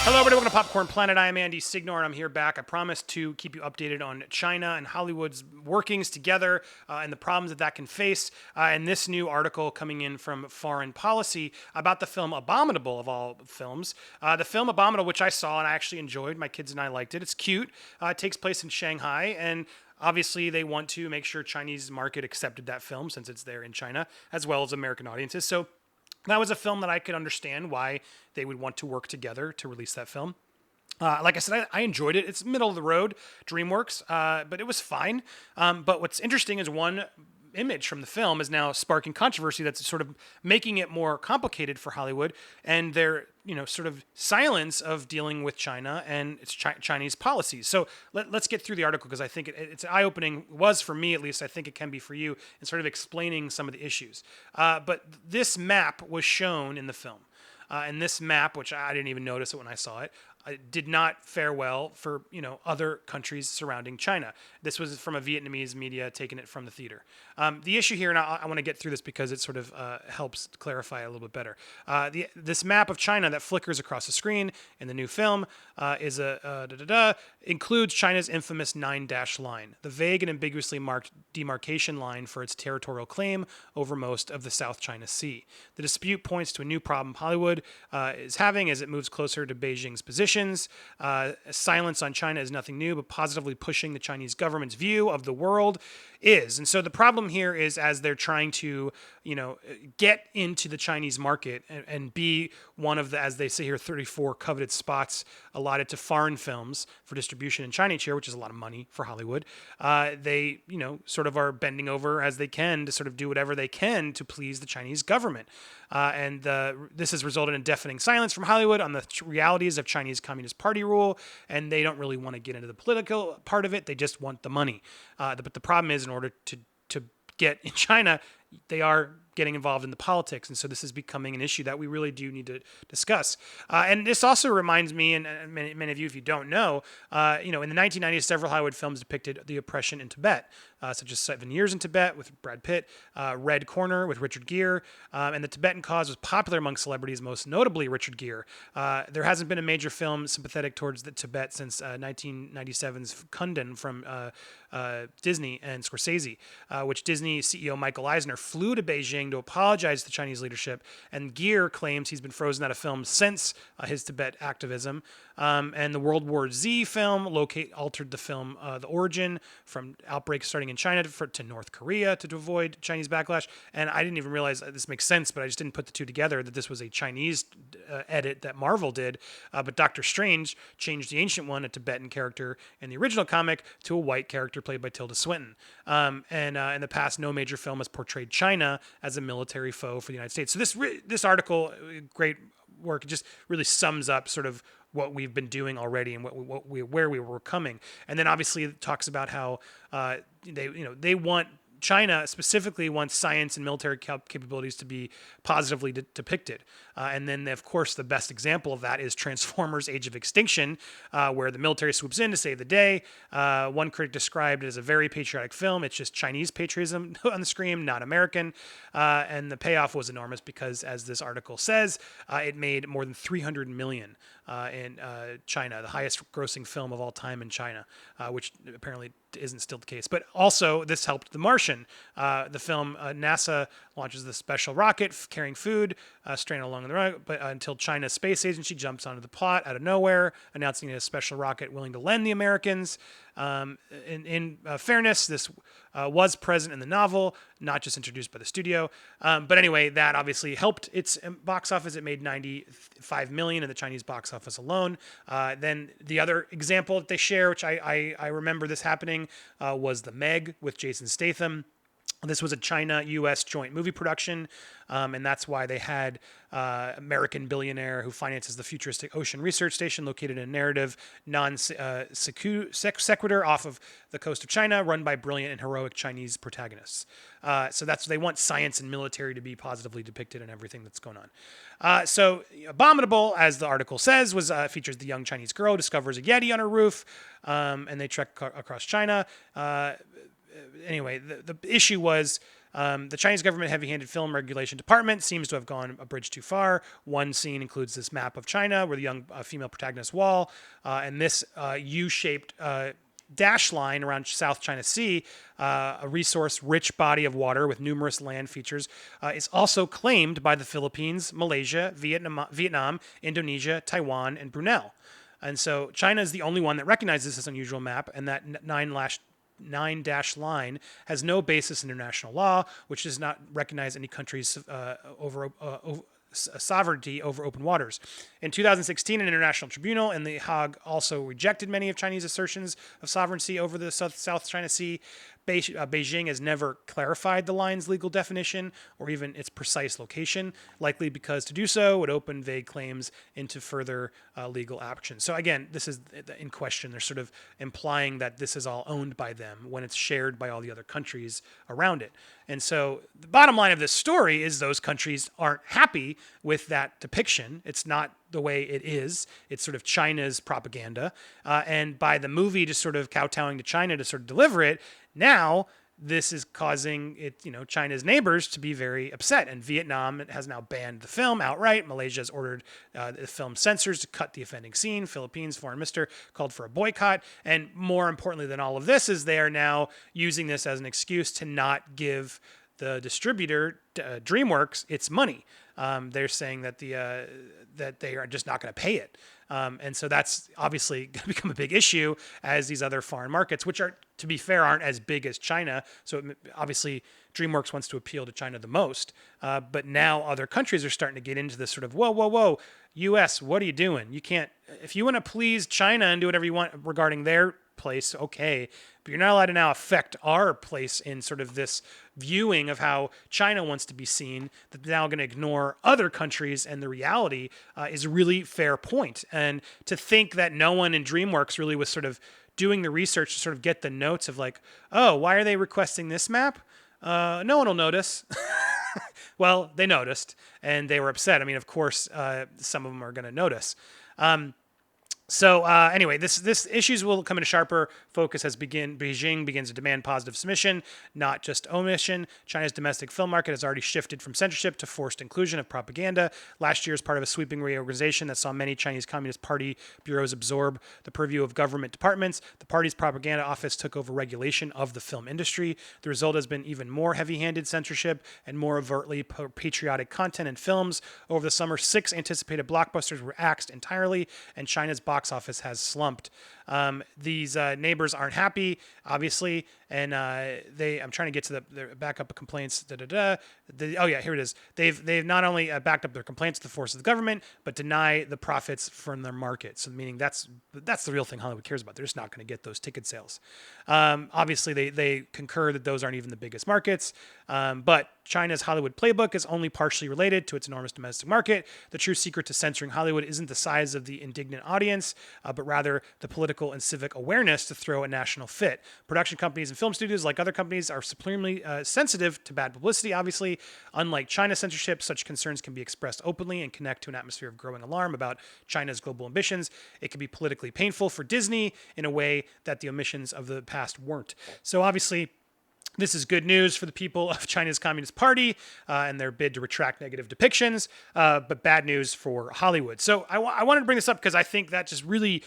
Hello, everybody. Welcome to Popcorn Planet. I am Andy Signor, and I'm here back. I promised to keep you updated on China and Hollywood's workings together and the problems that can face. And this new article coming in from Foreign Policy about the film Abominable, of all films. The film Abominable, which I saw and I actually enjoyed. My kids and I liked it. It's cute. It takes place in Shanghai, and obviously, they want to make sure Chinese market accepted that film since it's there in China, as well as American audiences. So that was a film that I could understand why they would want to work together to release that film. Like I said, I enjoyed it. It's middle of the road, DreamWorks, but it was fine. But what's interesting is one image from the film is now sparking controversy that's sort of making it more complicated for Hollywood and their, sort of silence of dealing with China and its Chinese policies. So let's get through the article because I think it's eye-opening, was for me at least, I think it can be for you, in sort of explaining some of the issues. But this map was shown in the film. And this map, which I didn't even notice it when I saw it, did not fare well for other countries surrounding China. This was from a Vietnamese media taking it from the theater. The issue here, and I want to get through this because it sort of helps clarify a little bit better. This map of China that flickers across the screen in the new film includes China's infamous 9-dash line, the vague and ambiguously marked demarcation line for its territorial claim over most of the South China Sea. The dispute points to a new problem Hollywood is having as it moves closer to Beijing's position. Silence on China is nothing new, but positively pushing the Chinese government's view of the world is. And so the problem here is as they're trying to, get into the Chinese market and be one of the, as they say here, 34 coveted spots allotted to foreign films for distribution in China each year, which is a lot of money for Hollywood. They, sort of are bending over as they can to sort of do whatever they can to please the Chinese government. And this has resulted in deafening silence from Hollywood on the realities of Chinese Communist Party rule, and they don't really want to get into the political part of it. They just want the money. But the problem is, in order to get in China, they are getting involved in the politics, and so this is becoming an issue that we really do need to discuss. And this also reminds me, and many of you, if you don't know, in the 1990s, several Hollywood films depicted the oppression in Tibet, such as 7 Years in Tibet with Brad Pitt, Red Corner with Richard Gere, and the Tibetan cause was popular among celebrities, most notably Richard Gere. There hasn't been a major film sympathetic towards the Tibet since 1997's Kundun from Disney and Scorsese, which Disney CEO Michael Eisner flew to Beijing to apologize to the Chinese leadership, and Gere claims he's been frozen out of film since his Tibet activism. And the World War Z film altered the film, the origin from outbreaks starting in China to North Korea to avoid Chinese backlash. And I didn't even realize this makes sense, but I just didn't put the two together that this was a Chinese edit that Marvel did. But Doctor Strange changed the Ancient One, a Tibetan character in the original comic, to a white character played by Tilda Swinton. And in the past, no major film has portrayed China as a military foe for the United States. So this article, great work, just really sums up sort of what we've been doing already and where we were coming. And then obviously it talks about how they want, China specifically wants science and military capabilities to be positively depicted. And then, of course, the best example of that is Transformers: Age of Extinction, where the military swoops in to save the day. One critic described it as a very patriotic film. It's just Chinese patriotism on the screen, not American. And the payoff was enormous because, as this article says, it made more than $300 million in China, the highest grossing film of all time in China, which apparently isn't still the case. But also, this helped The Martian. The film, NASA launches the special rocket carrying food, stranded along the road, but until China's space agency jumps onto the plot out of nowhere, announcing a special rocket willing to lend the Americans. In fairness, this was present in the novel, not just introduced by the studio. But anyway, that obviously helped its box office. It made $95 million in the Chinese box office alone. Then the other example that they share, which I remember this happening, was The Meg with Jason Statham. This was a China-U.S. joint movie production, and that's why they had American billionaire who finances the futuristic ocean research station located in a narrative non-sequitur off of the coast of China, run by brilliant and heroic Chinese protagonists. So they want science and military to be positively depicted in everything that's going on. So Abominable, as the article says, features the young Chinese girl who discovers a Yeti on her roof, and they trek across China. Anyway, the issue was The Chinese government heavy-handed film regulation department seems to have gone a bridge too far. One scene includes this map of China where the young female protagonist wall, and this U-shaped dash line around South China Sea, a resource-rich body of water with numerous land features, is also claimed by the Philippines, Malaysia, Vietnam, Indonesia, Taiwan, and Brunei. And so China is the only one that recognizes this unusual map, and that nine-dash line has no basis in international law, which does not recognize any country's sovereignty over open waters. In 2016, an international tribunal in The Hague also rejected many of Chinese assertions of sovereignty over the South China Sea. Beijing has never clarified the line's legal definition or even its precise location, likely because to do so would open vague claims into further legal action. So again, this is in question. They're sort of implying that this is all owned by them when it's shared by all the other countries around it. And so the bottom line of this story is those countries aren't happy with that depiction. It's not the way it is. It's sort of China's propaganda. And by the movie just sort of kowtowing to China to sort of deliver it, now this is causing China's neighbors to be very upset. And Vietnam has now banned the film outright. Malaysia has ordered the film censors to cut the offending scene. Philippines foreign minister called for a boycott. And more importantly than all of this is they are now using this as an excuse to not give the distributor, DreamWorks, its money. They're saying that that they are just not going to pay it. And so that's obviously going to become a big issue as these other foreign markets, which are, to be fair, aren't as big as China. So obviously DreamWorks wants to appeal to China the most. But now other countries are starting to get into this sort of, whoa, US, what are you doing? You can't, if you want to please China and do whatever you want regarding their place, okay, but you're not allowed to now affect our place in sort of this viewing of how China wants to be seen, that they're now going to ignore other countries, and the reality is a really fair point. And to think that no one in DreamWorks really was sort of doing the research to sort of get the notes of like, oh, why are they requesting this map? No one will notice. Well, they noticed and they were upset. I mean, of course, some of them are going to notice. So anyway, this issues will come into sharper focus as Beijing begins to demand positive submission, not just omission. China's domestic film market has already shifted from censorship to forced inclusion of propaganda. Last year, as part of a sweeping reorganization that saw many Chinese Communist Party bureaus absorb the purview of government departments, the party's propaganda office took over regulation of the film industry. The result has been even more heavy-handed censorship and more overtly patriotic content in films. Over the summer, 6 anticipated blockbusters were axed entirely, and China's box office has slumped. These neighbors aren't happy, obviously, and I'm trying to get to their backup complaints. Oh yeah, here it is. They've not only backed up their complaints to the force of the government, but deny the profits from their market. So meaning that's the real thing Hollywood cares about. They're just not going to get those ticket sales. Obviously, they concur that those aren't even the biggest markets, but China's Hollywood playbook is only partially related to its enormous domestic market. The true secret to censoring Hollywood isn't the size of the indignant audience, but rather the political and civic awareness to throw a national fit. Production companies and film studios, like other companies, are supremely sensitive to bad publicity, obviously. Unlike China censorship, such concerns can be expressed openly and connect to an atmosphere of growing alarm about China's global ambitions. It can be politically painful for Disney in a way that the omissions of the past weren't. So obviously, this is good news for the people of China's Communist Party and their bid to retract negative depictions, but bad news for Hollywood. So I wanted to bring this up because I think that just really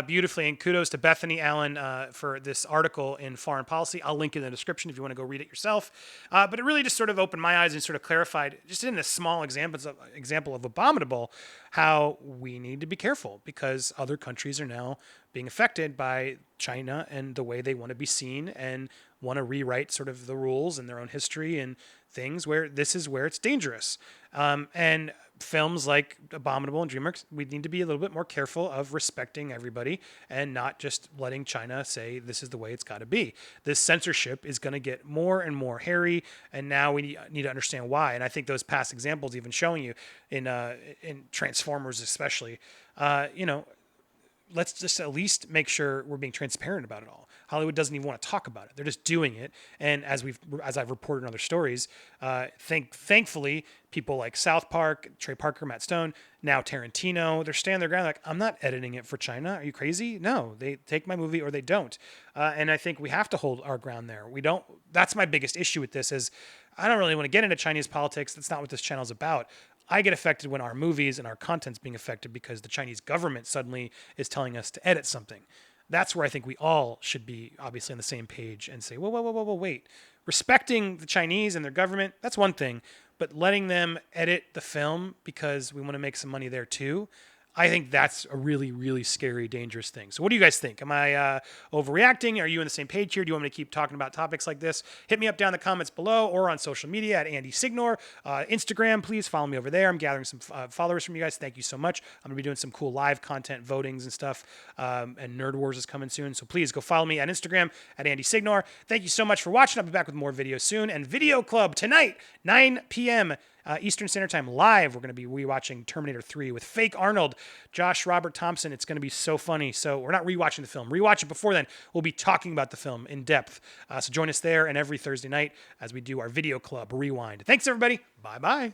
beautifully, and kudos to Bethany Allen for this article in Foreign Policy. I'll link it in the description if you want to go read it yourself. But it really just sort of opened my eyes and sort of clarified, just in a small example of Abominable, how we need to be careful because other countries are now being affected by China and the way they want to be seen and want to rewrite sort of the rules and their own history and things where this is where it's dangerous. And films like Abominable and DreamWorks, we need to be a little bit more careful of respecting everybody and not just letting China say this is the way it's got to be. This censorship is going to get more and more hairy, and now we need to understand why. And I think those past examples, even showing you in Transformers especially, let's just at least make sure we're being transparent about it all. Hollywood doesn't even want to talk about it; they're just doing it. And as I've reported in other stories, thankfully, people like South Park, Trey Parker, Matt Stone, now Tarantino, they're standing their ground. Like, I'm not editing it for China. Are you crazy? No, they take my movie or they don't. And I think we have to hold our ground there. We don't. That's my biggest issue with this is I don't really want to get into Chinese politics. That's not what this channel is about. I get affected when our movies and our content's being affected because the Chinese government suddenly is telling us to edit something. That's where I think we all should be obviously on the same page and say, whoa, wait. Respecting the Chinese and their government, that's one thing, but letting them edit the film because we want to make some money there too, I think that's a really, really scary, dangerous thing. So what do you guys think? Am I overreacting? Are you on the same page here? Do you want me to keep talking about topics like this? Hit me up down in the comments below or on social media at Andy Signor. Instagram, please follow me over there. I'm gathering some followers from you guys. Thank you so much. I'm going to be doing some cool live content, votings and stuff. And Nerd Wars is coming soon. So please go follow me on Instagram at Andy Signor. Thank you so much for watching. I'll be back with more videos soon. And Video Club tonight, 9 p.m. Eastern Standard Time live. We're going to be rewatching Terminator 3 with fake Arnold, Josh Robert Thompson. It's going to be so funny. So we're not rewatching the film. Rewatch it before then. We'll be talking about the film in depth. So join us there and every Thursday night as we do our Video Club Rewind. Thanks, everybody. Bye-bye.